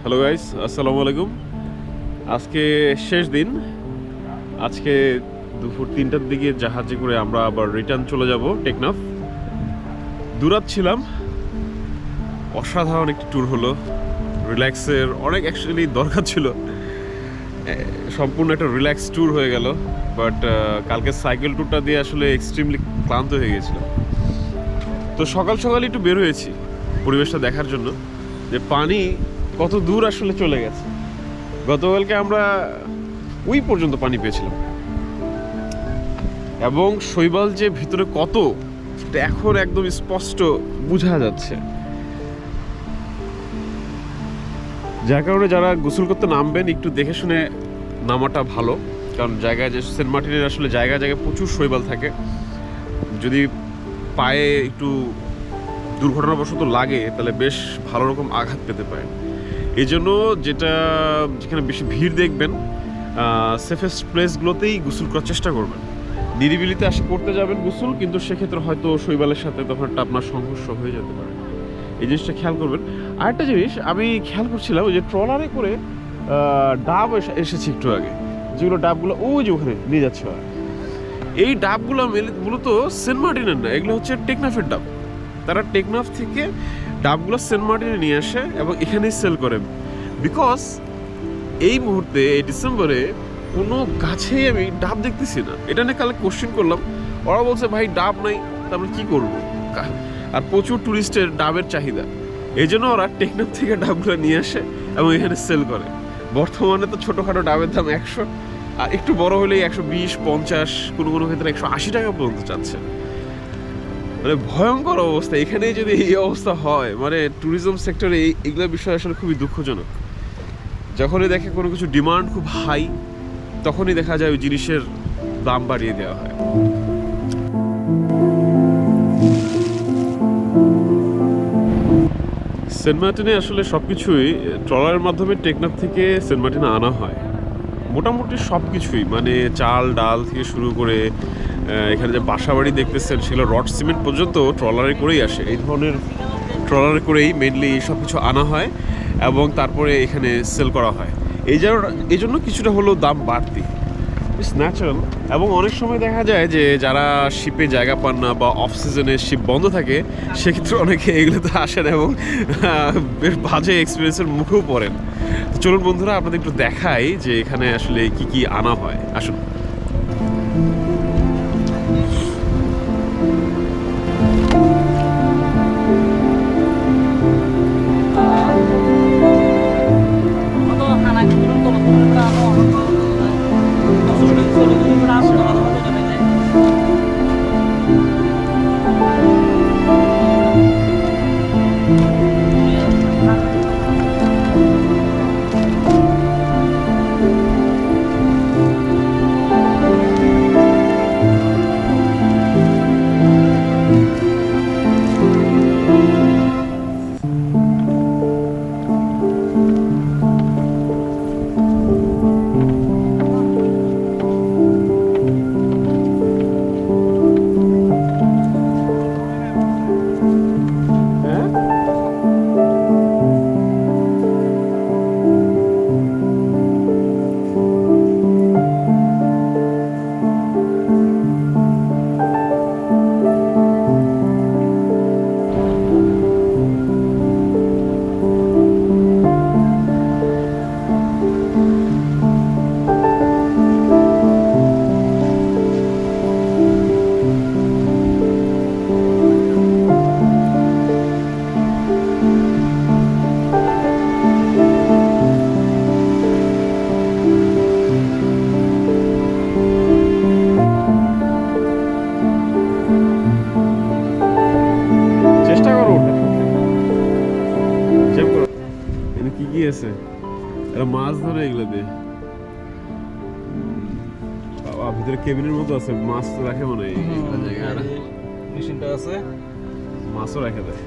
Hello guys, আসসালামু আলাইকুম। আজকে শেষ দিন। আজকে দুপুর 3টার দিকে জাহাজে করে আমরা আবার রিটার্ন চলে যাব টেকনাফ। দূরাচ্ছিলাম, অসাধারণ একটি ট্যুর হলো। রিল্যাক্সের অনেক অ্যাকচুয়ালি দরকার ছিল, সম্পূর্ণ একটা রিল্যাক্স ট্যুর হয়ে গেল। বাট কালকে সাইকেল ট্যুরটা দিয়ে আসলে এক্সট্রিমলি ক্লান্ত হয়ে গেছিলাম। তো সকাল সকাল একটু বের হয়েছি পরিবেশটা দেখার জন্য, যে পানি কত দূর আসলে চলে গেছে। গতকালকে আমরা ওই পর্যন্ত পানি পেয়েছিলাম, এবং শৈবাল যে ভিতরে কত, সেটা এখন একদম স্পষ্ট বোঝা যাচ্ছে। যার কারণে যারা গোসল করতে নামবেন একটু দেখে শুনে নামাটা ভালো, কারণ জায়গায় যে সেন্ট মার্টিনের আসলে জায়গায় জায়গায় প্রচুর শৈবাল থাকে। যদি পায়ে একটু দুর্ঘটনাবশত লাগে তাহলে বেশ ভালো রকম আঘাত পেতে পারে। এই জন্য যেখানে বেশি ভিড় দেখবেন, সেফেস্ট প্লেসগুলোতেই গোসল করার চেষ্টা করবেন। নিরিবিলিতে আসে করতে যাবেন গোসল, কিন্তু সেক্ষেত্রে হয়তো শৈবালের সাথে তখন একটা আপনার সংঘর্ষ হয়ে যেতে পারে। এই জিনিসটা খেয়াল করবেন। আরেকটা জিনিস আমি খেয়াল করছিলাম, ওই যে ট্রলারে করে ডাব এসেছে একটু আগে, যেগুলো ডাবগুলো ওই যে ওখানে নিয়ে যাচ্ছে ওরা। এই ডাবগুলো মূলত সেন্ট মার্টিনের না, এগুলো হচ্ছে টেকনাফের ডাব। তারা টেকনাফ থেকে ডাবগুলো সেন্ট মার্টিনে নিয়ে আসে এবং এখানেই সেল করে। বিকজ এই মুহূর্তে এই ডিসেম্বরে কোনো গাছেই আমি ডাব দেখতেছি না। এটা নিয়ে কালে কোশ্চেন করলাম, ওরা বলছে ভাই ডাব নাই, তারপরে কি করবো। আর প্রচুর টুরিস্টের ডাবের চাহিদা, এই জন্য ওরা টেকনাফ থেকে ডাবগুলো নিয়ে আসে এবং এখানে সেল করে। বর্তমানে তো ছোটোখাটো ডাবের দাম 100, আর একটু বড় হলেই 120, 50, কোনো কোনো ক্ষেত্রে 180 টাকা পর্যন্ত চাচ্ছে। মানে ভয়ঙ্কর অবস্থা। এখানে যদি এই অবস্থা হয়, মানে ট্যুরিজম সেক্টরে এইগুলো বিষয় আসলে খুবই দুঃখজনক। যখনই দেখে কোনো কিছু ডিমান্ড খুব হাই, তখনই দেখা যায় ওই জিনিসের দাম বাড়িয়ে দেওয়া হয়। সেন্ট মার্টিনে আসলে সব কিছুই ট্রলারের মাধ্যমে টেকনাফ থেকে সেন্ট মার্টিনে আনা হয়। মোটামুটি সব কিছুই, মানে চাল ডাল থেকে শুরু করে এখানে যে বাসাবাড়ি দেখতেছেন, সেগুলো রড সিমেন্ট পর্যন্ত ট্রলারে করেই আসে। এই ধরনের ট্রলারে করেই মেনলি সব কিছু আনা হয় এবং তারপরে এখানে সেল করা হয়। এই জন্য কিছুটা হলেও দাম বাড়তি, ইটস ন্যাচারাল। এবং অনেক সময় দেখা যায় যে যারা শিপে জায়গা পান না বা অফ সিজনে শিপ বন্ধ থাকে, সেক্ষেত্রে অনেকে এগুলোতে আসেন এবং বেশ বাজে এক্সপিরিয়েন্সের মুখেও পড়েন। চলুন বন্ধুরা, আপনাদের একটু দেখাই যে এখানে আসলে কি কি আনা হয়। আসুন। কি আছে, এরা মাছ ধরে এগুলো দিয়ে। বাবা, ভিতরে কেবিনের মতো আছে, মাছ তো রাখে মনে হয় এই জায়গায়, মেশিনটা আছে, মাছও রেখে দেয়।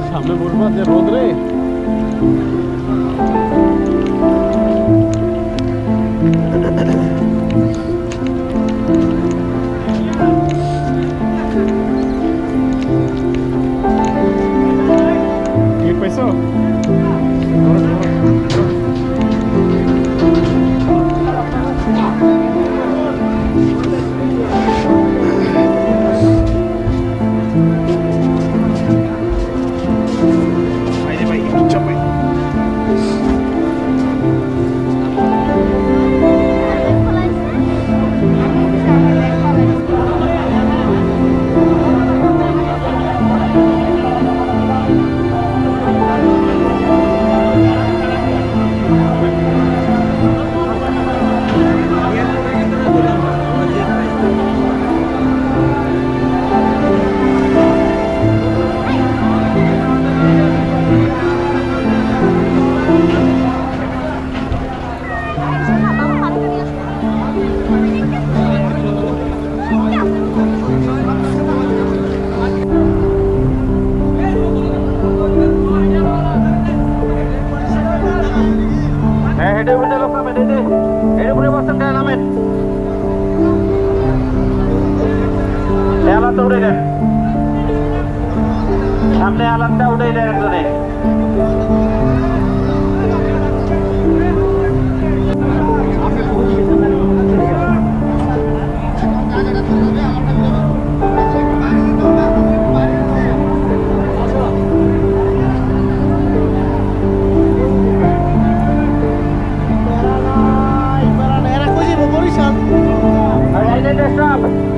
সামনে বলবো যে রোদ রে পাইছো সামনে আলাদা উঠে দেয় একজনে Stop!